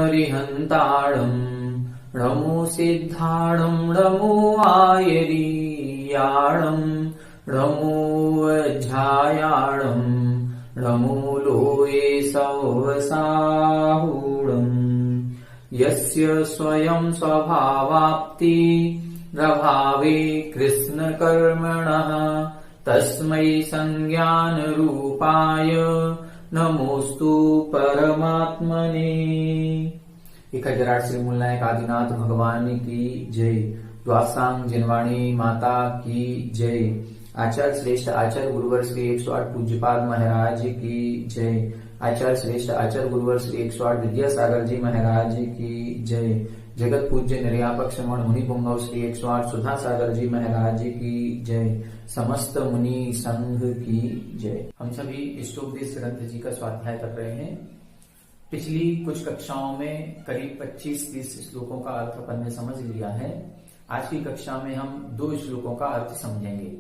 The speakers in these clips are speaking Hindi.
हरिहन्ताणम् नमो सिद्धाणम् नमो आयरीयाणम् नमो वज्रायाणम् नमो लोये सवसाहूणम् यस्य स्वयं स्वभावाप्ति प्रभावे कृष्णकर्मणः तस्मै संज्ञानरूपाय नमोस्तु परमात्मने। 1008 श्री मूलनायक आदिनाथ भगवान की जय। द्वासांग जिनवाणी माता की जय। आचार्य श्रेष्ठ आचार्य गुरुवर श्री 108 पूज्यपाद महाराज की जय। आचार्य श्रेष्ठ आचार्य गुरुवर श्री 108 विद्यासागर जी महाराज की जय। जगत पूज्य निर्यापक श्रमण मुनि पुंगव श्री 108 सुधा सागर जी महाराज की जय। समस्त मुनि संघ की जय। हम सभी इष्टोपदेश ग्रंथ जी का स्वाध्याय कर रहे हैं। पिछली कुछ कक्षाओं में करीब 25-30 श्लोकों का अर्थ अपन ने समझ लिया है। आज की कक्षा में हम 2 श्लोकों का अर्थ समझेंगे।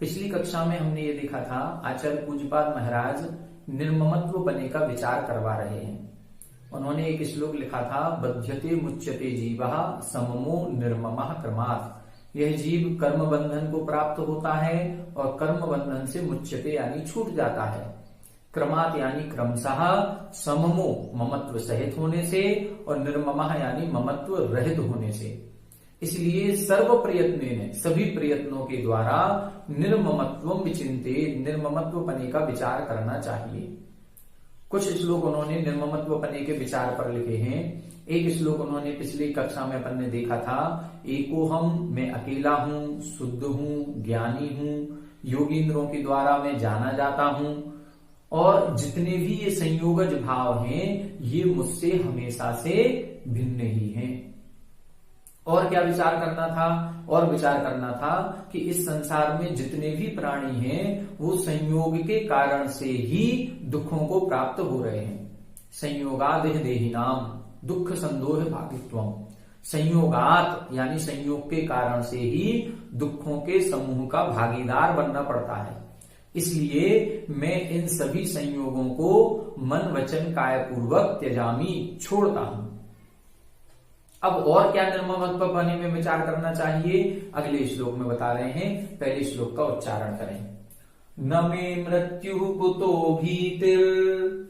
पिछली कक्षा में हमने ये देखा था, आचार्य पूज्यपाद महाराज निर्ममत्व बने का विचार करवा रहे हैं। उन्होंने एक श्लोक लिखा था, बध्यते मुच्यते जीवः सममो निर्ममः क्रमात्। यह जीव कर्म बंधन को प्राप्त होता है और कर्म बंधन से मुच्यते यानी छूट जाता है। क्रमात् यानी क्रमशः, सममो ममत्व सहित होने से और निर्ममः यानी ममत्व रहित होने से। इसलिए सर्व प्रयत्न सभी प्रयत्नों के द्वारा निर्ममत्वम विचिन्ते निर्ममत्व पने का विचार करना चाहिए। कुछ श्लोक उन्होंने निर्ममत्व पने के विचार पर लिखे हैं। एक श्लोक उन्होंने पिछली कक्षा में अपन ने देखा था, एकोहम मैं अकेला हूं, शुद्ध हूं, ज्ञानी हूं, योगींद्रों के द्वारा मैं जाना जाता हूं और जितने भी ये संयोगज भाव हैं ये मुझसे हमेशा से भिन्न ही हैं। और क्या विचार करना था? और विचार करना था कि इस संसार में जितने भी प्राणी हैं वो संयोग के कारण से ही दुखों को प्राप्त हो रहे हैं। संयोगादेह देहिनाम दुख संदोह भागित्वम। संयोगात यानी संयोग के कारण से ही दुखों के समूह का भागीदार बनना पड़ता है। इसलिए मैं इन सभी संयोगों को मन वचन काय पूर्वक त्यजामी, छोड़ता हूं। अब और क्या निर्ममत्व बने में विचार करना चाहिए, अगले श्लोक में बता रहे हैं। पहले श्लोक का उच्चारण करें। न मे मृत्यु कुतो भीतिर्,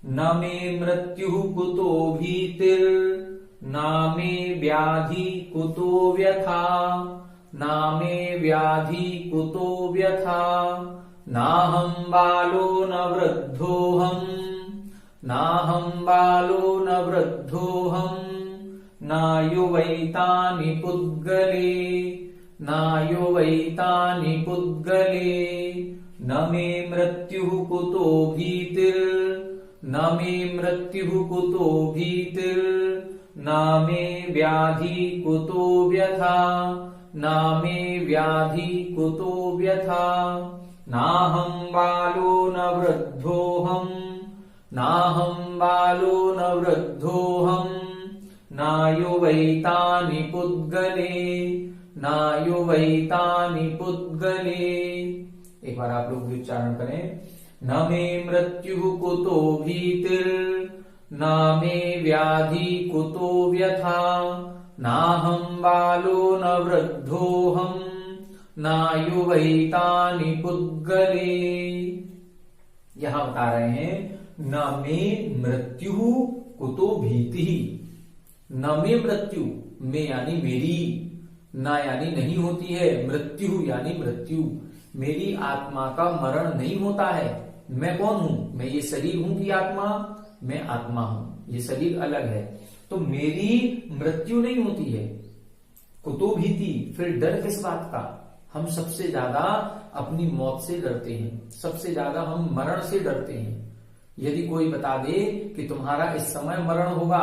न मे मृत्यु कुतो भीतिर्, न मे व्याधि कुतो व्यथा, न मे व्याधि कुतो व्यथा, नाहं बालो न वृद्धोऽहम्, नाहं बालो न वृद्धोऽहम्, नायुवैतानि पुद्गले, नायुवैतानि पुद्गले, न मे मृत्युः कुतो भीतिर्, न मे मृत्युः कुतो भीतिर्, न मे व्याधि कुतो व्यथा, न मे व्याधि कुतो व्यथा, नाहं बालो न वृद्धोऽहम्, नाहं बालो न वृद्धोऽहम्, नायुवैतानि पुद्गले, नायुवैतानि पुद्गले। एक बार आप लोग भी उच्चारण करें। न मे मृत्युः कुतो भीतिर्, न मे व्याधि कुतो व्यथा, नाहं बालो न वृद्धोऽहम्, नायुवैतानि पुद्गले। यहां बता रहे हैं, न मे मृत्यु कुतो भीति। न मे मृत्यु, में यानी मेरी, ना यानी नहीं होती है, मृत्यु यानी मृत्यु। मेरी आत्मा का मरण नहीं होता है। मैं कौन हूं? मैं ये शरीर हूं कि आत्मा? मैं आत्मा हूं, ये शरीर अलग है। तो मेरी मृत्यु नहीं होती है। कुतो भीति, फिर डर किस बात का? हम सबसे ज्यादा अपनी मौत से डरते हैं, सबसे ज्यादा हम मरण से डरते हैं। यदि कोई बता दे कि तुम्हारा इस समय मरण होगा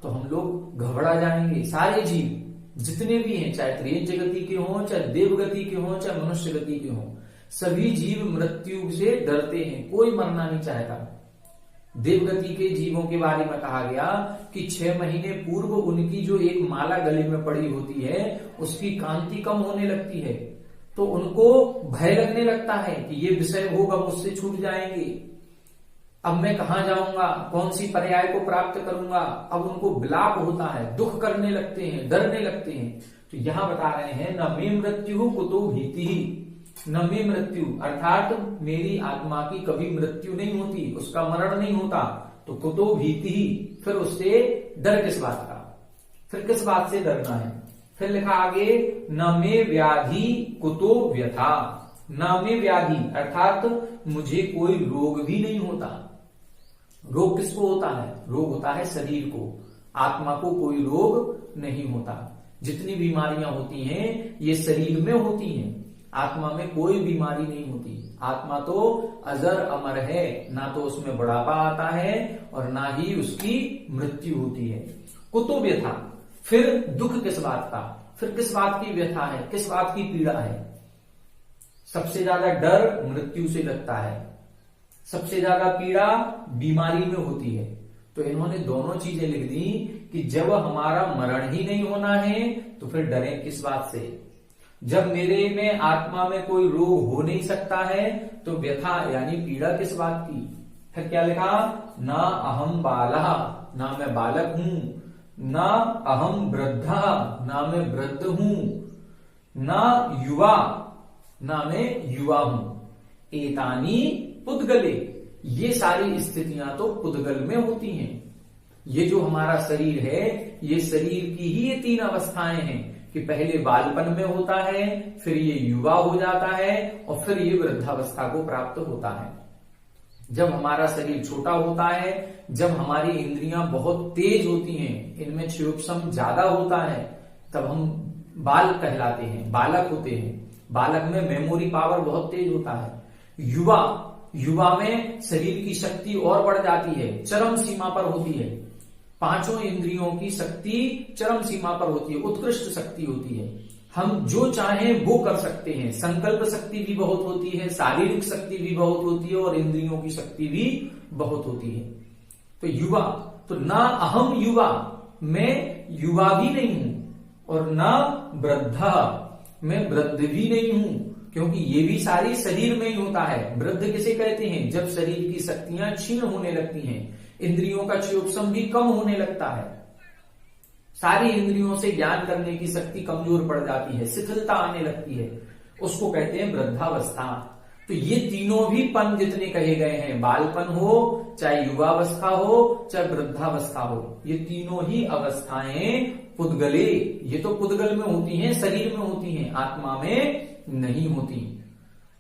तो हम लोग घबरा जाएंगे। सारे जीव जितने भी हैं, चाहे त्रियंच गति के हों, चाहे देव गति के हों, चाहे मनुष्य गति के हों, सभी जीव मृत्यु से डरते हैं, कोई मरना नहीं चाहता। देवगति के जीवों के बारे में कहा गया कि 6 महीने पूर्व उनकी जो एक माला गले में पड़ी होती है उसकी कांति कम होने लगती है, तो उनको भय लगने लगता है कि ये विषय होगा मुझसे छूट जाएंगे, अब मैं कहां जाऊंगा, कौन सी पर्याय को प्राप्त करूंगा। अब उनको विलाप होता है, दुख करने लगते हैं, डरने लगते हैं। तो यहां बता रहे हैं न मे मृत्यु कुतो भीति, न मे मृत्यु अर्थात मेरी आत्मा की कभी मृत्यु नहीं होती, उसका मरण नहीं होता, तो कुतो भीति, फिर उससे डर किस बात का, फिर किस बात से डरना है। फिर लिखा आगे न मे व्याधि कुतो व्यथा, न मे व्याधि अर्थात मुझे कोई रोग भी नहीं होता। रोग किसको होता है? रोग होता है शरीर को, आत्मा को कोई रोग नहीं होता। जितनी बीमारियां होती हैं ये शरीर में होती हैं, आत्मा में कोई बीमारी नहीं होती। आत्मा तो अजर अमर है, ना तो उसमें बुढ़ापा आता है और ना ही उसकी मृत्यु होती है। कुतो व्यथा, फिर दुख किस बात का, फिर किस बात की व्यथा है, किस बात की पीड़ा है। सबसे ज्यादा डर मृत्यु से लगता है, सबसे ज्यादा पीड़ा बीमारी में होती है। तो इन्होंने दोनों चीजें लिख दी कि जब हमारा मरण ही नहीं होना है तो फिर डरें किस बात से। जब मेरे में आत्मा में कोई रोग हो नहीं सकता है तो व्यथा यानी पीड़ा किस बात की। फिर क्या लिखा, ना अहम बाला, ना मैं बालक हूं, ना अहम वृद्धा, ना मैं वृद्ध हूं, ना युवा, ना मैं युवा हूं। एतानी पुद्गले, ये सारी स्थितियां तो पुद्गल में होती हैं। ये जो हमारा शरीर है ये शरीर की ही ये 3 अवस्थाएं हैं कि पहले बालपन में होता है, फिर ये युवा हो जाता है और फिर ये वृद्धावस्था को प्राप्त होता है। जब हमारा शरीर छोटा होता है, जब हमारी इंद्रियां बहुत तेज होती हैं, इनमें क्षयोपशम ज्यादा होता है, तब हम बाल कहलाते हैं, बालक होते हैं। बालक में मेमोरी पावर बहुत तेज होता है। युवा में शरीर की शक्ति और बढ़ जाती है, चरम सीमा पर होती है। 5 इंद्रियों की शक्ति चरम सीमा पर होती है, उत्कृष्ट शक्ति होती है। हम जो चाहें वो कर सकते हैं। संकल्प शक्ति भी बहुत होती है, शारीरिक शक्ति भी बहुत होती है और इंद्रियों की शक्ति भी बहुत होती है। तो युवा, तो ना अहम युवा, मैं युवा भी नहीं हूं और ना वृद्धा, मैं वृद्ध भी नहीं हूं, क्योंकि ये भी सारी शरीर में ही होता है। वृद्ध किसे कहते हैं? जब शरीर की शक्तियां क्षीण होने लगती हैं, इंद्रियों का क्षयोपशम भी कम होने लगता है, सारी इंद्रियों से ज्ञान करने की शक्ति कमजोर पड़ जाती है, शिथिलता आने लगती है, उसको कहते हैं वृद्धावस्था। तो ये तीनों भी पन जितने कहे गए हैं, बालपन हो, चाहे युवावस्था हो, चाहे वृद्धावस्था हो, ये तीनों ही अवस्थाएं पुद्गले, ये तो पुद्गल में होती हैं, शरीर में होती हैं, आत्मा में नहीं होती।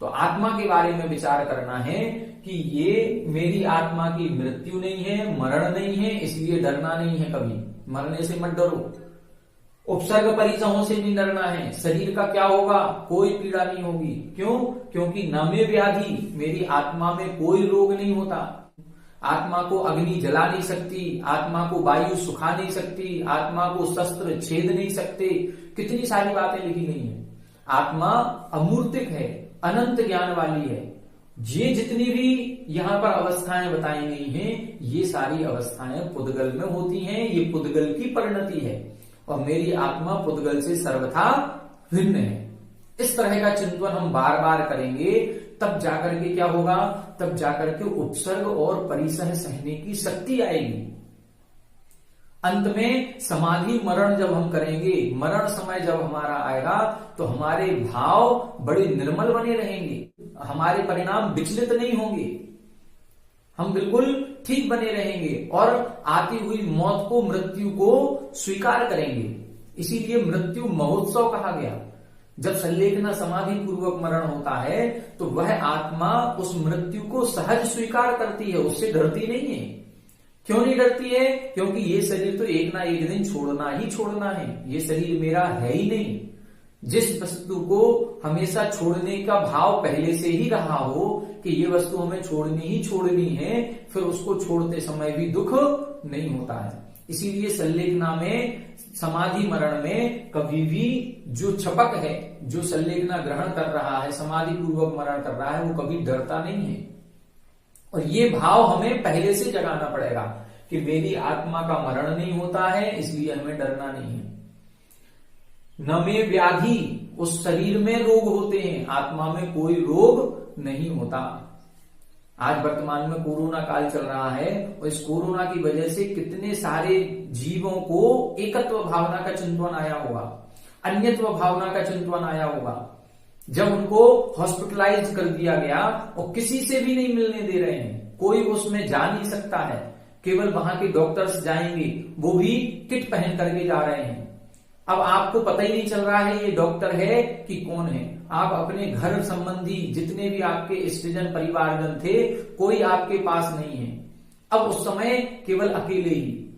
तो आत्मा के बारे में विचार करना है कि ये मेरी आत्मा की मृत्यु नहीं है, मरण नहीं है, इसलिए डरना नहीं है। कभी मरने से मत डरो, उपसर्ग परिचयों से नहीं डरना है। शरीर का क्या होगा? कोई पीड़ा नहीं होगी। क्यों? क्योंकि न में व्याधि, मेरी आत्मा में कोई रोग नहीं होता। आत्मा को अग्नि जला नहीं सकती, आत्मा को वायु सुखा नहीं सकती, आत्मा को शस्त्र छेद नहीं सकते, कितनी सारी बातें लिखी गई हैं। आत्मा अमूर्तिक है, अनंत ज्ञान वाली है। ये जितनी भी यहां पर अवस्थाएं बताई गई हैं, ये सारी अवस्थाएं पुद्गल में होती हैं, ये पुद्गल की परिणति है और मेरी आत्मा पुद्गल से सर्वथा भिन्न है। इस तरह का चिंतन हम बार बार करेंगे, तब जाकर के क्या होगा? तब जाकर के उपसर्ग और परिसह सहने की शक्ति आएगी। अंत में समाधि मरण जब हम करेंगे, मरण समय जब हमारा आएगा, तो हमारे भाव बड़े निर्मल बने रहेंगे, हमारे परिणाम विचलित नहीं होंगे, हम बिल्कुल ठीक बने रहेंगे और आती हुई मौत को, मृत्यु को स्वीकार करेंगे। इसीलिए मृत्यु महोत्सव कहा गया। जब संलेखना समाधि पूर्वक मरण होता है तो वह आत्मा उस मृत्यु को सहज स्वीकार करती है, उससे डरती नहीं है। क्यों नहीं डरती है? क्योंकि ये शरीर तो एक ना एक दिन छोड़ना ही छोड़ना है, ये शरीर मेरा है ही नहीं। जिस वस्तु को हमेशा छोड़ने का भाव पहले से ही रहा हो कि ये वस्तु हमें छोड़नी ही छोड़नी है, फिर उसको छोड़ते समय भी दुख नहीं होता है। इसीलिए संलेखना में, समाधि मरण में कभी भी जो छपक है, जो संलेखना ग्रहण कर रहा है, समाधि पूर्वक मरण कर रहा है, वो कभी डरता नहीं है। और ये भाव हमें पहले से जगाना पड़ेगा कि मेरी आत्मा का मरण नहीं होता है, इसलिए हमें डरना नहीं है। न में व्याधि, उस शरीर में रोग होते हैं, आत्मा में कोई रोग नहीं होता। आज वर्तमान में कोरोना काल चल रहा है और इस कोरोना की वजह से कितने सारे जीवों को एकत्व भावना का चिंतन आया होगा, अन्यत्व भावना का चिंतन आया होगा। जब उनको हॉस्पिटलाइज कर दिया गया और किसी से भी नहीं मिलने दे रहे हैं, कोई उसमें जा नहीं सकता है, केवल वहां के डॉक्टर्स जाएंगे, वो भी किट पहन करके जा रहे हैं। अब आपको पता ही नहीं चल रहा है ये डॉक्टर है कि कौन है। आप अपने घर संबंधी जितने भी आपके स्त्रीजन परिवारजन थे, कोई आपके पास नहीं है। अब उस समय केवल अकेले ही,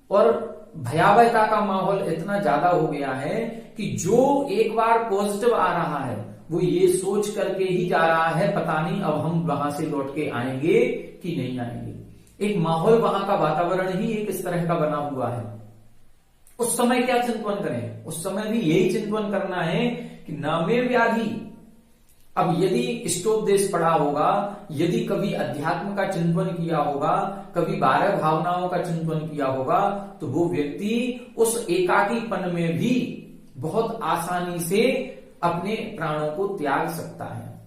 और भयावहता का माहौल इतना ज्यादा हो गया है कि जो एक बार पॉजिटिव आ रहा है वो ये सोच करके ही जा रहा है, पता नहीं अब हम वहां से लौट के आएंगे कि नहीं आएंगे। एक माहौल, वहां का वातावरण ही एक इस तरह का बना हुआ है। उस समय क्या चिंतन करें? उस समय भी यही चिंतन करना है कि नामे व्याधि। अब यदि इष्टोपदेश पढ़ा होगा, यदि कभी अध्यात्म का चिंतन किया होगा, कभी 12 भावनाओं का चिंतन किया होगा, तो वो व्यक्ति उस एकाकीपन में भी बहुत आसानी से अपने प्राणों को त्याग सकता है,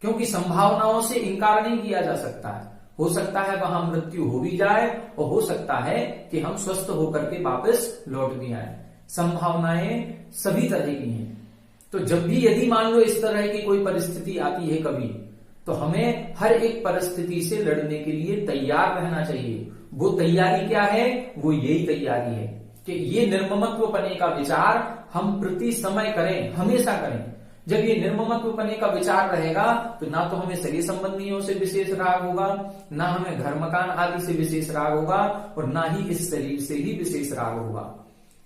क्योंकि संभावनाओं से इंकार नहीं किया जा सकता है। हो सकता है वहां मृत्यु हो भी जाए और हो सकता है कि हम स्वस्थ होकर के वापस लौट भी आए। संभावनाएं सभी तरह की हैं। तो जब भी यदि मान लो इस तरह की कोई परिस्थिति आती है कभी, तो हमें हर एक परिस्थिति से लड़ने के लिए तैयार रहना चाहिए। वो तैयारी क्या है? वो यही तैयारी है कि ये निर्ममत्व पने का विचार हम प्रति समय करें, हमेशा करें। जब ये निर्ममत्व पने का विचार रहेगा तो ना तो हमें सगे संबंधियों से विशेष राग होगा, ना हमें घर मकान आदि से विशेष राग होगा, और ना ही इस शरीर से ही विशेष राग होगा।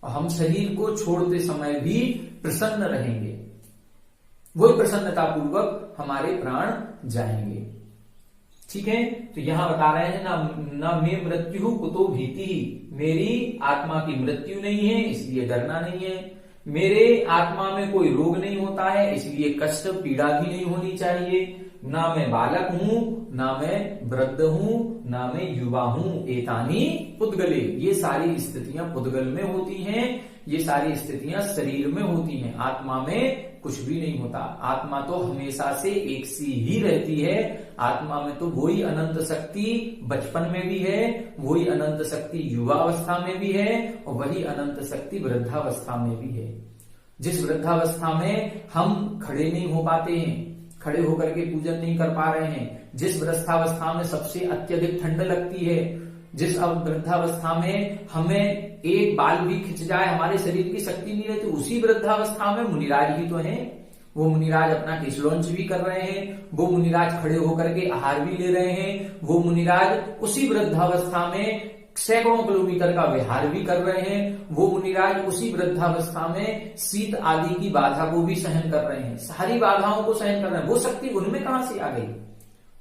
और हम शरीर को छोड़ते समय भी प्रसन्न रहेंगे, वही प्रसन्नता पूर्वक हमारे प्राण जाएंगे। ठीक है, तो यहां बता रहे हैं ना में मृत्यु कुतो भीति, मेरी आत्मा की मृत्यु नहीं है इसलिए डरना नहीं है। मेरे आत्मा में कोई रोग नहीं होता है इसलिए कष्ट पीड़ा भी नहीं होनी चाहिए। ना मैं बालक हूं, ना मैं वृद्ध हूं, ना मैं युवा हूं। एतानी पुद्गले, ये सारी स्थितियां पुद्गल में होती हैं, ये सारी स्थितियां शरीर में होती हैं। आत्मा में कुछ भी नहीं होता। आत्मा तो हमेशा से एक सी ही रहती है। आत्मा में तो वही अनंत शक्ति बचपन में भी है, वही अनंत शक्ति युवावस्था में भी है, और वही अनंत शक्ति वृद्धावस्था में भी है। जिस वृद्धावस्था में हम खड़े नहीं हो पाते हैं, खड़े होकर के पूजन नहीं कर पा रहे हैं, जिस वृद्धावस्था में सबसे अत्यधिक ठंड लगती है, जिस अब वृद्धावस्था में हमें एक बाल भी खिंच जाए हमारे शरीर की शक्ति नहीं रहती, उसी वृद्धावस्था में मुनिराज ही तो हैं। वो मुनिराज अपना किसलॉन्च भी कर रहे हैं, वो मुनिराज खड़े होकर के आहार भी ले रहे हैं, वो मुनिराज उसी वृद्धावस्था में सैकड़ों किलोमीटर का विहार भी कर रहे हैं, वो मुनिराज उसी वृद्धावस्था में शीत आदि की बाधा को भी सहन कर रहे हैं, सारी बाधाओं को सहन कर रहे हैं। वो शक्ति उनमें कहां से आ गई?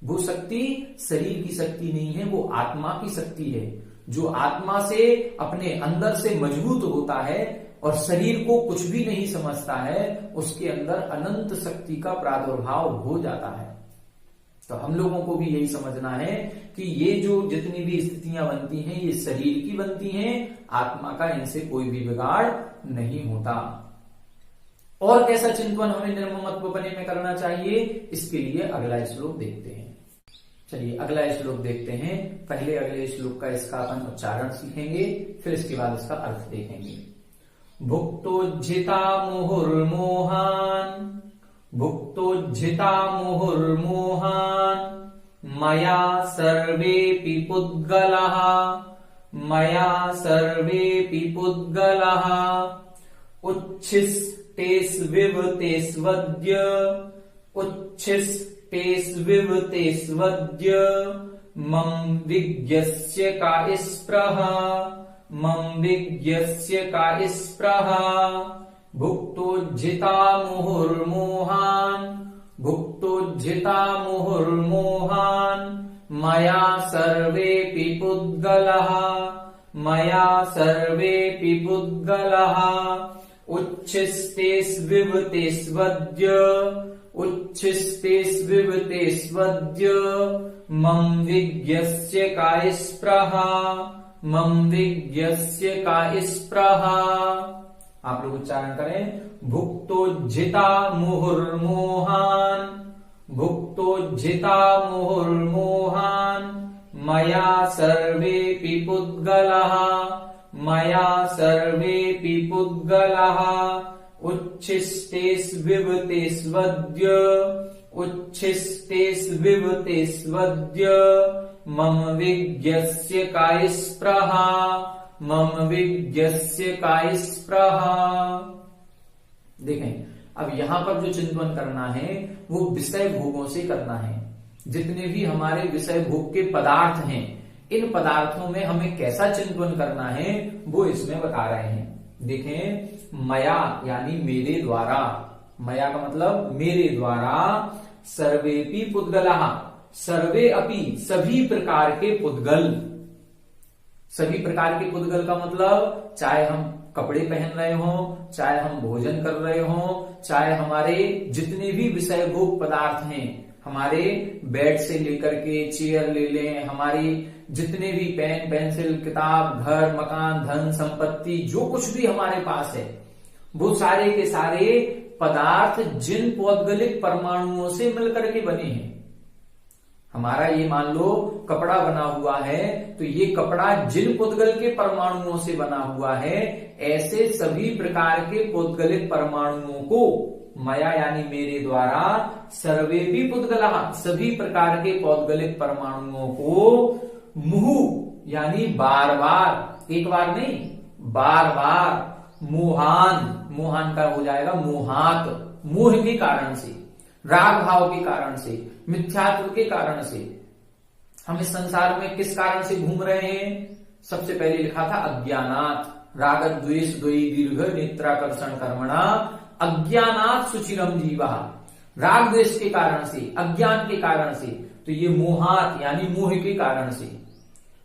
वो शक्ति शरीर की शक्ति नहीं है, वो आत्मा की शक्ति है। जो आत्मा से अपने अंदर से मजबूत होता है और शरीर को कुछ भी नहीं समझता है, उसके अंदर अनंत शक्ति का प्रादुर्भाव हो जाता है। तो हम लोगों को भी यही समझना है कि ये जो जितनी भी स्थितियां बनती हैं ये शरीर की बनती हैं, आत्मा का इनसे कोई भी बिगाड़ नहीं होता। और कैसा चिंतन हमें निर्ममत्वपने में करना चाहिए, इसके लिए अगला श्लोक देखते हैं। चलिए अगला श्लोक देखते हैं। पहले अगले श्लोक का इसका अपन उच्चारण सीखेंगे, फिर इसके बाद इसका अर्थ देखेंगे। भुक्तोज्झिता मुहुर्मोहान्, भुक्तोज्झिता मुहुर्मोहान्, मया सर्वेऽपि पुद्गलाः, मया सर्वेऽपि पुद्गलाः, उच्छिष्टेष्विवतेष्वद्य, उच्छिष्टेष्विवतेष्वद्य, मम विज्ञस्य का स्पृहा, मम विज्ञस्य का स्पृहा, भुक्तोज्झिता मुहुर्मोहान् भुक्तोज्झिता मुहुर्मोहान् मया सर्वेऽपि पुद्गलः मया सर्वेऽपि पुद्गलः उच्छिष्टेष्विभूतेष्वद्य उच्छिष्टेष्विभूतेष्वद्य मम विज्ञस्य का स्पृहा मम विज्ञस्य का स्पृहा। आप लोग उच्चारण करें। भुक्तोज्झिता मुहुर्मोहान् भुक्तोज्झिता मुहुर्मोहान् मया सर्वेऽपि पुद्गलः मया सर्वेऽपि पुद्गलः उच्छिष्टेष्विभूतेष्वद्य उच्छिष्टेष्विभूतेष्वद्य मम विज्ञस्य का स्पृहा मम विज्ञस्य का स्पृहा। देखें, अब यहां पर जो चिंतन करना है वो विषय भोगों से करना है। जितने भी हमारे विषय भोग के पदार्थ हैं, इन पदार्थों में हमें कैसा चिंतन करना है वो इसमें बता रहे हैं। देखें, मया यानी मेरे द्वारा, मया का मतलब मेरे द्वारा, सर्वेपि पुद्गलः सर्वे अपि सभी प्रकार के पुद्गल। सभी प्रकार के पुद्गल का मतलब चाहे हम कपड़े पहन रहे हो, चाहे हम भोजन कर रहे हो, चाहे हमारे जितने भी विषय भोग पदार्थ हैं, हमारे बेड से लेकर के चेयर ले लें, हमारी जितने भी पेन पेंसिल किताब घर मकान धन संपत्ति जो कुछ भी हमारे पास है, वो सारे के सारे पदार्थ जिन पौद्गलिक परमाणुओं से मिलकर के बने हैं। हमारा ये मान लो कपड़ा बना हुआ है, तो ये कपड़ा जिन पुद्गल के परमाणुओं से बना हुआ है, ऐसे सभी प्रकार के पौद्गलिक परमाणुओं को मया यानी मेरे द्वारा सर्वेपि पुद्गलः सभी प्रकार के पौद्गलिक परमाणुओं को मुहु यानी बार बार, एक बार नहीं बार बार, मोहान, मोहान का हो जाएगा मोहात, मोह के कारण से, राग भाव के कारण से, मिथ्यात्व के कारण से। हम इस संसार में किस कारण से घूम रहे हैं? सबसे पहले लिखा था अज्ञानात्, राग द्वेष द्वयी दीर्घ नेत्राकर्षण कर्मणा अज्ञानात् सुचिरम जीवा। राग द्वेष के कारण से, अज्ञान के कारण से, तो ये मोहात यानी मोह के कारण से।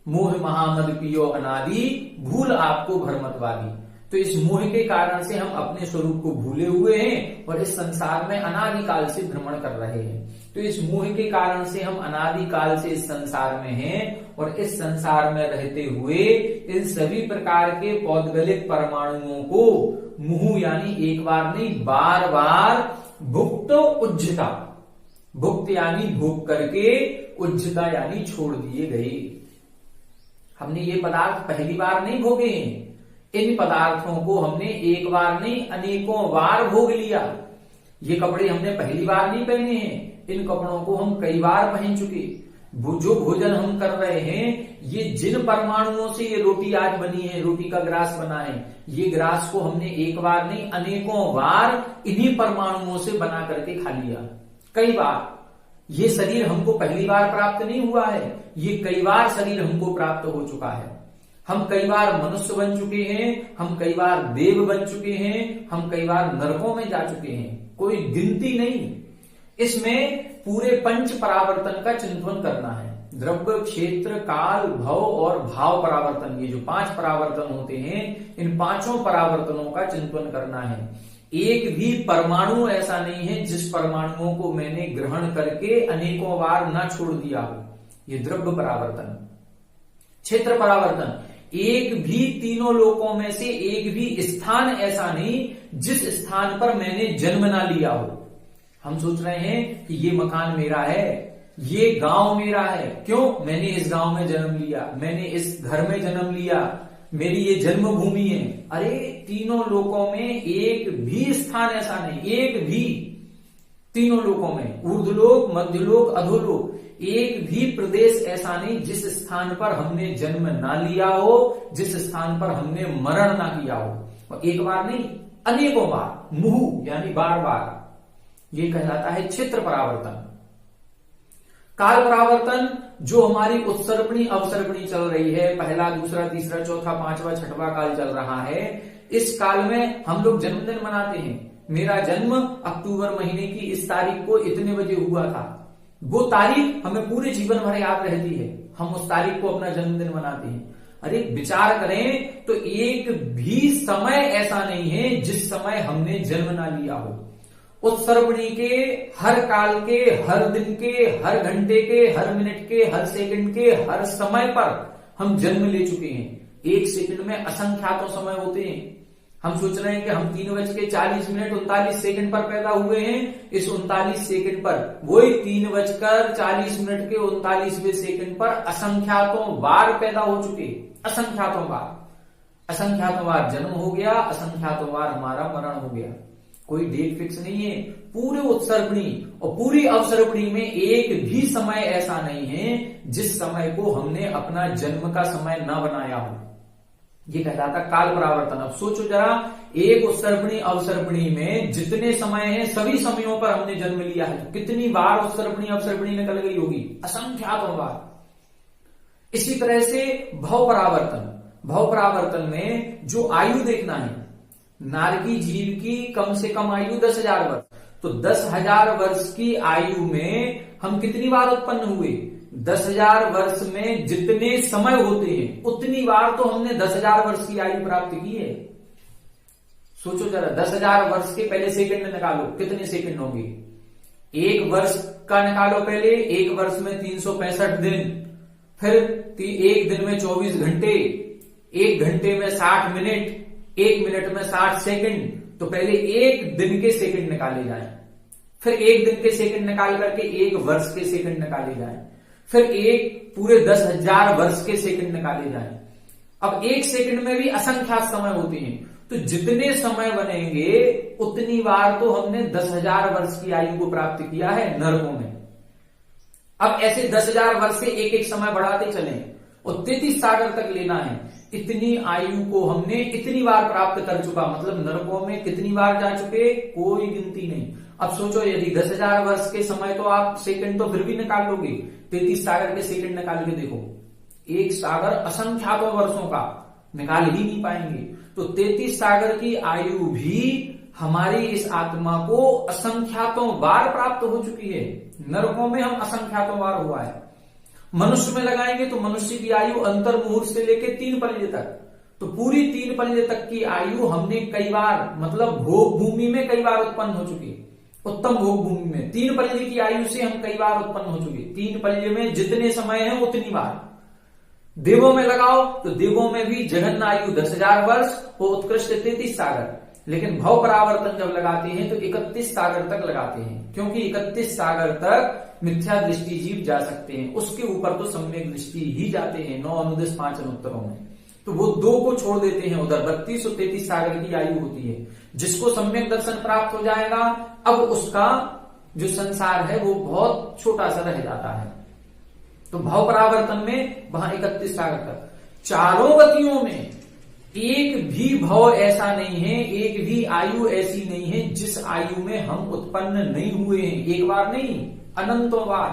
मोह महामद पियो अनादि, भूल आपको भ्रमतवादी। तो इस मोह के कारण से हम अपने स्वरूप को भूले हुए हैं और इस संसार में अनादिकाल से भ्रमण कर रहे हैं। तो इस मोह के कारण से हम अनादिकाल से इस संसार में हैं और इस संसार में रहते हुए इन सभी प्रकार के पौद्गलिक परमाणुओं को मुहु यानी एक बार नहीं बार बार भुक्त उज्झिता, भुक्त यानी भोग करके, उज्झिता यानी छोड़ दिए गए। हमने ये पदार्थ पहली बार नहीं भोगे हैं, इन पदार्थों को हमने एक बार नहीं अनेकों बार भोग लिया। ये कपड़े हमने पहली बार नहीं पहने हैं, इन कपड़ों को हम कई बार पहन चुके। जो भोजन हम कर रहे हैं, ये जिन परमाणुओं से ये रोटी आज बनी है, रोटी का ग्रास बना है, ये ग्रास को हमने एक बार नहीं अनेकों बार इन्हीं परमाणुओं से बना करके खा लिया, कई बार। ये शरीर हमको पहली बार प्राप्त नहीं हुआ है, ये कई बार शरीर हमको प्राप्त हो चुका है। हम कई बार मनुष्य बन चुके हैं, हम कई बार देव बन चुके हैं, हम कई बार नरकों में जा चुके हैं, कोई गिनती नहीं। इसमें पूरे पंच परावर्तन का चिंतन करना है। द्रव्य क्षेत्र काल भव और भाव परावर्तन, ये जो 5 परावर्तन होते हैं, इन 5 परावर्तनों का चिंतन करना है। एक भी परमाणु ऐसा नहीं है जिस परमाणुओं को मैंने ग्रहण करके अनेकों बार न छोड़ दिया हो। ये द्रव्य परावर्तन। क्षेत्र परावर्तन, एक भी तीनों लोकों में से एक भी स्थान ऐसा नहीं जिस स्थान पर मैंने जन्म ना लिया हो। हम सोच रहे हैं कि ये मकान मेरा है, ये गांव मेरा है, क्यों? मैंने इस गांव में जन्म लिया, मैंने इस घर में जन्म लिया, मेरी ये जन्मभूमि है। अरे तीनों लोकों में एक भी स्थान ऐसा नहीं, एक भी, तीनों लोकों में, ऊर्ध्वलोक मध्यलोक अधोलोक, एक भी प्रदेश ऐसा नहीं जिस स्थान पर हमने जन्म ना लिया हो, जिस स्थान पर हमने मरण ना किया हो। और एक बार नहीं अनेकों बार, मुहु यानी बार बार, ये कहलाता है क्षेत्र परावर्तन। काल परावर्तन, जो हमारी उत्सर्पणी अवसर्पणी चल रही है, पहला दूसरा तीसरा चौथा पांचवा छठवां काल चल रहा है, इस काल में हम लोग जन्मदिन मनाते हैं। मेरा जन्म अक्टूबर महीने की इस तारीख को इतने बजे हुआ था। वो तारीख हमें पूरे जीवन भर याद रहती है, हम उस तारीख को अपना जन्मदिन मनाते हैं। अरे विचार करें तो एक भी समय ऐसा नहीं है जिस समय हमने जन्म ना लिया हो। उत्सर्वणी के हर काल के, हर दिन के, हर घंटे के, हर मिनट के, हर सेकंड के, हर समय पर हम जन्म ले चुके हैं। एक सेकंड में असंख्यातों समय होते हैं। हम सोच रहे हैं कि हम 3:40 पर पैदा हुए हैं। इस 39 सेकंड पर वही 3:40 के 39वें सेकंड पर असंख्यातों बार पैदा हो चुके, असंख्यातों बार जन्म हो गया, असंख्यातों बार हमारा मरण हो गया। कोई डेट फिक्स नहीं है। पूरे उत्सर्वणी और पूरी अवसर्वणी में एक भी समय ऐसा नहीं है जिस समय को हमने अपना जन्म का समय न बनाया हो। ये कहलाता काल परावर्तन। अब सोचो जरा, एक उत्सर्वणी अवसर्वणी में जितने समय हैं सभी समयों पर हमने जन्म लिया है, तो कितनी बार उत्सर्वणी अवसर्वणी निकल गई होगी? असंख्यातों बार। इसी तरह से भव परावर्तन में जो आयु देखना है, नारकी जीव की कम से कम आयु 10,000 वर्ष। तो 10,000 वर्ष की आयु में हम कितनी बार उत्पन्न हुए? 10,000 वर्ष में जितने समय होते हैं उतनी बार तो हमने 10,000 वर्ष की आयु प्राप्त की है। सोचो जरा, 10,000 वर्ष के पहले सेकंड निकालो, कितने सेकंड होंगे? एक वर्ष का निकालो पहले। एक वर्ष में 365 दिन, फिर एक दिन में 24 घंटे, एक घंटे में 60 मिनट, एक मिनट में 60 सेकंड। तो पहले एक दिन के सेकंड निकाले जाएं, फिर एक दिन के सेकंड निकाल करके एक वर्ष के सेकंड निकाले जाएं, फिर एक पूरे 10,000 वर्ष के सेकंड निकाले जाएं। अब एक सेकंड में भी असंख्यात समय होते हैं, तो जितने समय बनेंगे उतनी बार तो हमने 10,000 वर्ष की आयु को प्राप्त किया है नरकों में। अब ऐसे 10,000 वर्ष से एक एक समय बढ़ाते चलें और 33 सागर तक लेना है। इतनी आयु को हमने इतनी बार प्राप्त कर चुका, मतलब नरकों में कितनी बार जा चुके, कोई गिनती नहीं। अब सोचो, यदि 10,000 वर्ष के समय तो आप सेकंड तो फिर भी निकाल लोगे, 33 सागर के सेकंड निकाल के देखो, एक सागर असंख्यातों वर्षों का, निकाल ही नहीं पाएंगे। तो 33 सागर की आयु भी हमारी इस आत्मा को असंख्यातों बार प्राप्त हो चुकी है। नरकों में हम असंख्यातों बार हुआ है। मनुष्य में लगाएंगे तो मनुष्य की आयु अंतर मुहूर्त से लेकर 3 पल्ले तक, तो पूरी 3 पल्ले तक की आयु हमने कई बार, मतलब भोग भूमि में कई बार उत्पन्न हो चुकी। उत्तम भोग भूमि में 3 पल्ले की आयु से हम कई बार उत्पन्न हो चुके। 3 पल्ले में जितने समय है उतनी बार। देवों में लगाओ तो देवों में भी जघन्य आयु 10,000 वर्ष और उत्कृष्ट 33 सागर। लेकिन भव परावर्तन जब लगाते हैं तो 31 सागर तक लगाते हैं, क्योंकि 31 सागर तक मिथ्या दृष्टि जीव जा सकते हैं, उसके ऊपर तो सम्यक दृष्टि ही जाते हैं 9 अनुदेश 5 अनुत्तरों में। तो वो 2 को छोड़ देते हैं, उधर 32 और 33 सागर की आयु होती है। जिसको सम्यक दर्शन प्राप्त हो जाएगा, अब उसका जो संसार है वो बहुत छोटा सा रह जाता है। तो भव परावर्तन में वहां 31 सागर तक। चारों गतियों में एक भी भव ऐसा नहीं है, एक भी आयु ऐसी नहीं है जिस आयु में हम उत्पन्न नहीं हुए हैं। एक बार नहीं, अनंतों बार।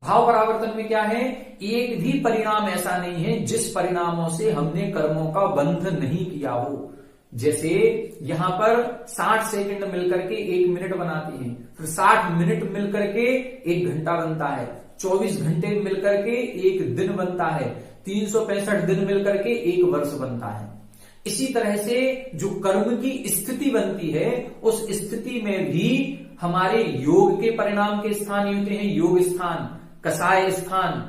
भाव परावर्तन में क्या है? एक भी परिणाम ऐसा नहीं है जिस परिणामों से हमने कर्मों का बंध नहीं किया हो। जैसे यहां पर 60 सेकंड मिलकर के 1 मिनट बनाते हैं, फिर 60 मिनट मिलकर के 1 घंटा बनता है, 24 घंटे मिलकर के 1 दिन बनता है, 365 दिन मिलकर के 1 वर्ष बनता है। इसी तरह से जो कर्म की स्थिति बनती है, उस स्थिति में भी हमारे योग के परिणाम के स्थान ही होते हैं। योग स्थान, कसाय स्थान।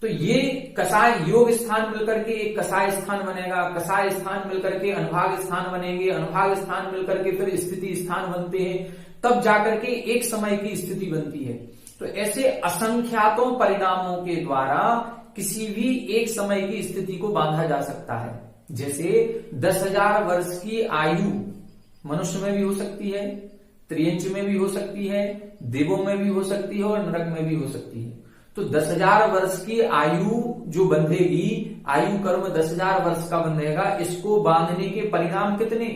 तो ये कसाय योग स्थान मिलकर के एक कसाय स्थान बनेगा, कसाय स्थान मिलकर के अनुभाग स्थान बनेंगे, अनुभाग स्थान मिलकर के फिर स्थिति स्थान बनते हैं, तब जाकर के एक समय की स्थिति बनती है। तो ऐसे असंख्यातों परिणामों के द्वारा किसी भी एक समय की स्थिति को बांधा जा सकता है। जैसे 10,000 वर्ष की आयु मनुष्य में भी हो सकती है, त्रियंच में भी हो सकती है, देवों में भी हो सकती है और नरक में भी हो सकती है। तो 10,000 वर्ष की आयु जो बंधेगी, आयु कर्म 10,000 वर्ष का बंधेगा, इसको बांधने के परिणाम कितने?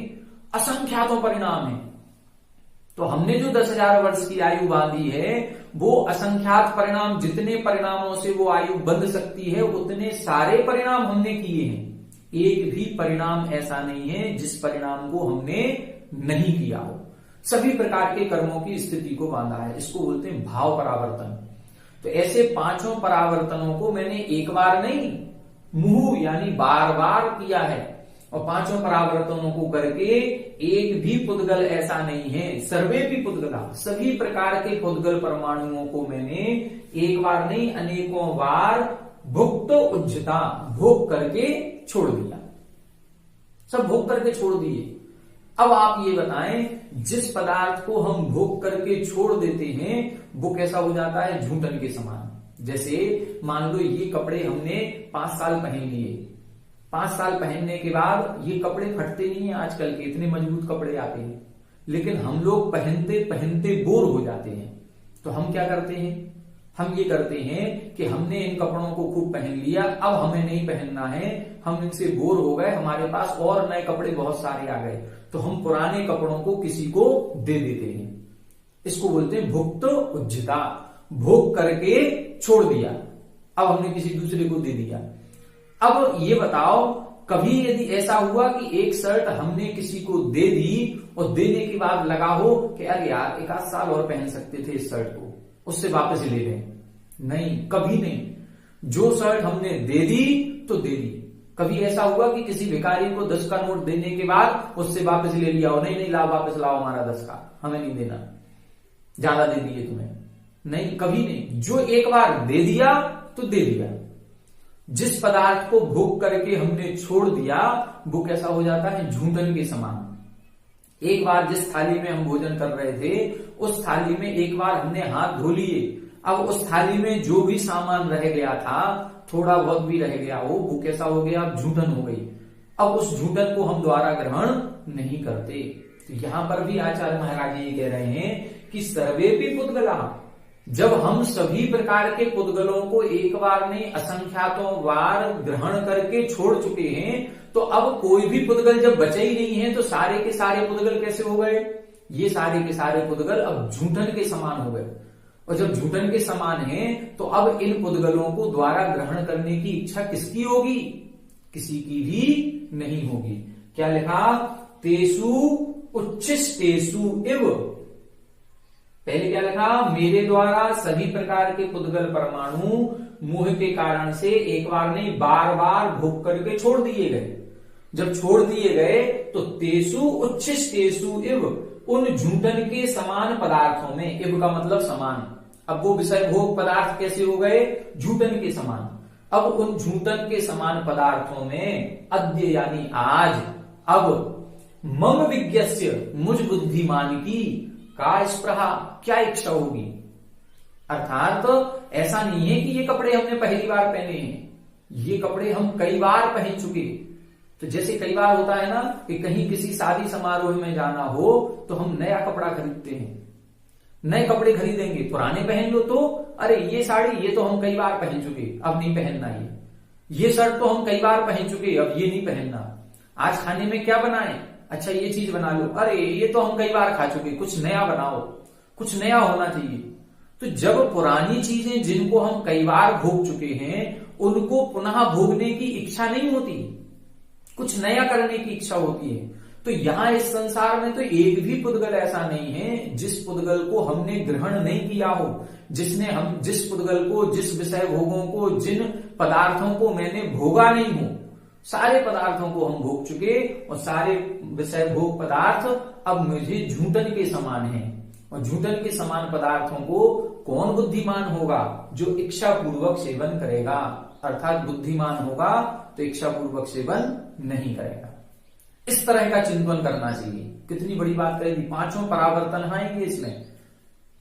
असंख्यातों परिणाम है। तो हमने जो 10,000 वर्ष की आयु बांधी है, वो असंख्यात परिणाम, जितने परिणामों से वो आयु बंध सकती है उतने सारे परिणाम हमने किए हैं। एक भी परिणाम ऐसा नहीं है जिस परिणाम को हमने नहीं किया हो। सभी प्रकार के कर्मों की स्थिति को बांधा है, इसको बोलते हैं भाव परावर्तन। तो ऐसे पांचों परावर्तनों को मैंने एक बार नहीं, मुहु यानी बार बार किया है। और पांचों परावर्तनों को करके एक भी पुद्गल ऐसा नहीं है, सर्वे भी पुद्गला, सभी प्रकार के पुद्गल परमाणुओं को मैंने एक बार नहीं अनेकों बार भुक्त उज्जता, भोग करके छोड़ दिया, सब भोग करके छोड़ दिए। अब आप ये बताएं, जिस पदार्थ को हम भोग करके छोड़ देते हैं वो कैसा हो जाता है? झूठन के समान। जैसे मान लो ये कपड़े हमने 5 साल पहन लिए, 5 साल पहनने के बाद ये कपड़े फटते नहीं है, आजकल के इतने मजबूत कपड़े आते हैं, लेकिन हम लोग पहनते पहनते बोर हो जाते हैं। तो हम क्या करते हैं? हम ये करते हैं कि हमने इन कपड़ों को खूब पहन लिया, अब हमें नहीं पहनना है, हम इनसे बोर हो गए, हमारे पास और नए कपड़े बहुत सारे आ गए, तो हम पुराने कपड़ों को किसी को दे देते हैं। इसको बोलते हैं भुक्त उज्जता, भोग करके छोड़ दिया, अब हमने किसी दूसरे को दे दिया। अब ये बताओ, कभी यदि ऐसा हुआ कि एक शर्ट हमने किसी को दे दी और देने के बाद लगा हो कि अरे यार 1 आध साल और पहन सकते थे इस शर्ट को, उससे वापस ले लें? नहीं, कभी नहीं। जो शर्ट हमने दे दी तो दे दी। कभी ऐसा हुआ कि किसी भिखारी को 10 का नोट देने के बाद उससे वापस ले लिया हो? नहीं नहीं, लाओ वापस लाओ हमारा 10 का, हमें नहीं देना, ज्यादा दे दिए तुम्हें? नहीं, कभी नहीं। जो एक बार दे दिया तो दे दिया। जिस पदार्थ को भोग करके हमने छोड़ दिया वो कैसा हो जाता है? झूठन के समान। एक बार जिस थाली में हम भोजन कर रहे थे उस थाली में एक बार हमने हाथ धो लिए, अब उस थाली में जो भी सामान रह गया था, थोड़ा बहुत भी रह गया हो, वो कैसा हो गया? अब झूठन हो गई। अब उस झूठन को हम दोबारा ग्रहण नहीं करते। तो यहां पर भी आचार्य महाराज ये कह रहे हैं कि सर्वेपि पुद्गला, जब हम सभी प्रकार के पुद्गलों को एक बार नहीं असंख्यातों बार ग्रहण करके छोड़ चुके हैं, तो अब कोई भी पुद्गल जब बचे ही नहीं है तो सारे के सारे पुद्गल कैसे हो गए? ये सारे के सारे पुद्गल अब झूठन के समान हो गए। और जब झूठन के समान है तो अब इन पुद्गलों को द्वारा ग्रहण करने की इच्छा किसकी होगी? किसी की भी नहीं होगी। क्या लिखा? तेसु उच्छिष्टेषु इव। पहले क्या लिखा? मेरे द्वारा सभी प्रकार के पुद्गल परमाणु मोह के कारण से एक बार नहीं बार बार भोग करके छोड़ दिए गए। जब छोड़ दिए गए तो तेसु उच्छिष्टेषु इव, उन झूठन के समान पदार्थों में, इव का मतलब समान। अब वो विषय भोग पदार्थ कैसे हो गए? झूठन के समान। अब उन झूठन के समान पदार्थों में अद्य यानी आज, अब मम विज्ञस्य, मुझ बुद्धिमान की का स्पृहा, क्या इच्छा होगी? अर्थात तो ऐसा नहीं है कि ये कपड़े हमने पहली बार पहने हैं, ये कपड़े हम कई बार पहन चुके। तो जैसे कई बार होता है ना कि कहीं किसी शादी समारोह में जाना हो तो हम नया कपड़ा खरीदते हैं, नए कपड़े खरीदेंगे, पुराने पहन लो तो अरे ये साड़ी ये तो हम कई बार पहन चुके, अब नहीं पहनना, ये शर्ट तो हम कई बार पहन चुके, अब ये नहीं पहनना। आज खाने में क्या बनाए? अच्छा ये चीज बना लो, अरे ये तो हम कई बार खा चुके, कुछ नया बनाओ, कुछ नया होना चाहिए। तो जब पुरानी चीजें जिनको हम कई बार भोग चुके हैं उनको पुनः भोगने की इच्छा नहीं होती, कुछ नया करने की इच्छा होती है। तो यहां इस संसार में तो एक भी पुद्गल ऐसा नहीं है जिस पुद्गल को हमने ग्रहण नहीं किया हो, जिस पुद्गल को, जिस विषय भोगों को, जिन पदार्थों को मैंने भोगा नहीं हूं, सारे पदार्थों को हम भोग चुके और सारे विषय भोग पदार्थ अब मुझे झूठन के समान हैं। और झूठन के समान पदार्थों को कौन बुद्धिमान होगा? जो इच्छा पूर्वक सेवन करेगा, अर्थात बुद्धिमान होगा तो इच्छा पूर्वक सेवन नहीं करेगा। इस तरह का चिंतन करना चाहिए। कितनी बड़ी बात करेगी। 5 परावर्तन आएंगे इसमें,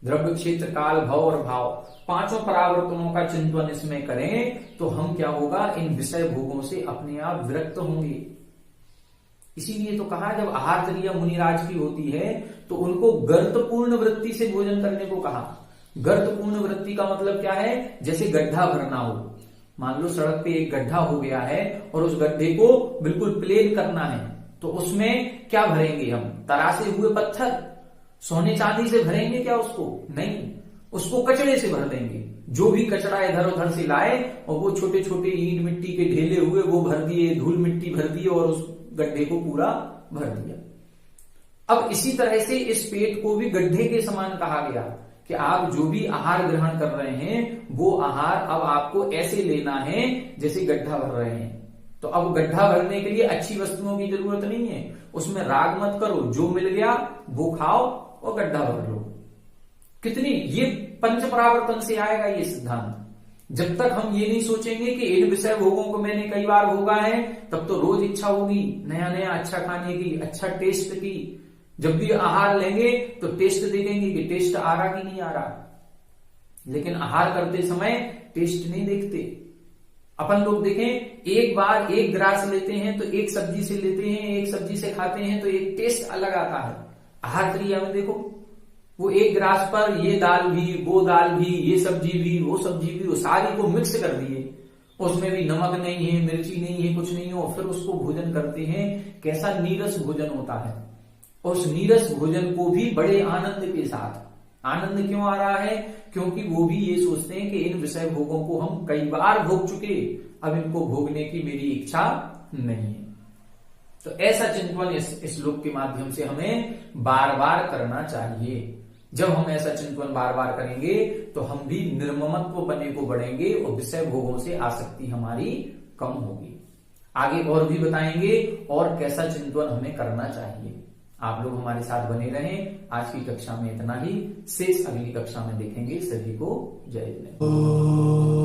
द्रव्य, क्षेत्र, काल, भव और भाव, 5 परावर्तनों का चिंतन इसमें करें तो हम क्या होगा? इन विषय भोगों से अपने आप विरक्त होंगे। इसीलिए तो कहा जब आहार क्रिया मुनिराज की होती है तो उनको गर्तपूर्ण वृत्ति से भोजन करने को कहा। गर्तपूर्ण वृत्ति का मतलब क्या है? जैसे गड्ढा भरना हो, मान लो सड़क पे एक गड्ढा हो गया है और उस गड्ढे को बिल्कुल प्लेन करना है, तो उसमें क्या भरेंगे हम? तरासे हुए पत्थर, सोने चांदी से भरेंगे क्या उसको? नहीं, उसको कचड़े से भर देंगे। जो भी कचरा इधर उधर से लाए और वो छोटे छोटे ईंट मिट्टी के ढेले हुए वो भर दिए, धूल मिट्टी भर दी और उस गड्ढे को पूरा भर दिया। अब इसी तरह से इस पेट को भी गड्ढे के समान कहा गया कि आप जो भी आहार ग्रहण कर रहे हैं वो आहार अब आपको ऐसे लेना है जैसे गड्ढा भर रहे हैं। तो अब गड्ढा भरने के लिए अच्छी वस्तुओं की जरूरत नहीं है, उसमें राग मत करो, जो मिल गया वो खाओ और गड्ढा भर लो। कितनी ये पंच परावर्तन से आएगा ये सिद्धांत। जब तक हम ये नहीं सोचेंगे कि इन विषय भोगों को मैंने कई बार भोगा है, तब तो रोज इच्छा होगी नया नया अच्छा खाने की, अच्छा टेस्ट की। जब भी आहार लेंगे तो टेस्ट देखेंगे कि टेस्ट आ रहा कि नहीं आ रहा, लेकिन आहार करते समय टेस्ट नहीं देखते। अपन लोग देखें, एक बार एक ग्रास लेते हैं तो एक सब्जी से लेते हैं, एक सब्जी से खाते हैं तो एक टेस्ट अलग आता है। आहार क्रिया में देखो, वो एक ग्रास पर ये दाल भी, वो दाल भी, ये सब्जी भी, वो सब्जी भी, वो सारी को मिक्स कर दिए, उसमें भी नमक नहीं है, मिर्ची नहीं है, कुछ नहीं हो, फिर उसको भोजन करते हैं। कैसा नीरस भोजन होता है। और उस नीरस भोजन को भी बड़े आनंद के साथ, आनंद क्यों आ रहा है? क्योंकि वो भी ये सोचते हैं कि इन विषय भोगों को हम कई बार भोग चुके, अब इनको भोगने की मेरी इच्छा नहीं है। तो ऐसा चिंतन इस श्लोक के माध्यम से हमें बार बार करना चाहिए। जब हम ऐसा चिंतन बार बार करेंगे तो हम भी निर्ममत्व बने को बढ़ेंगे और विषय भोगों से आसक्ति हमारी कम होगी। आगे और भी बताएंगे और कैसा चिंतन हमें करना चाहिए। आप लोग हमारे साथ बने रहें। आज की कक्षा में इतना ही, शेष अगली कक्षा में देखेंगे। सभी को जय जय।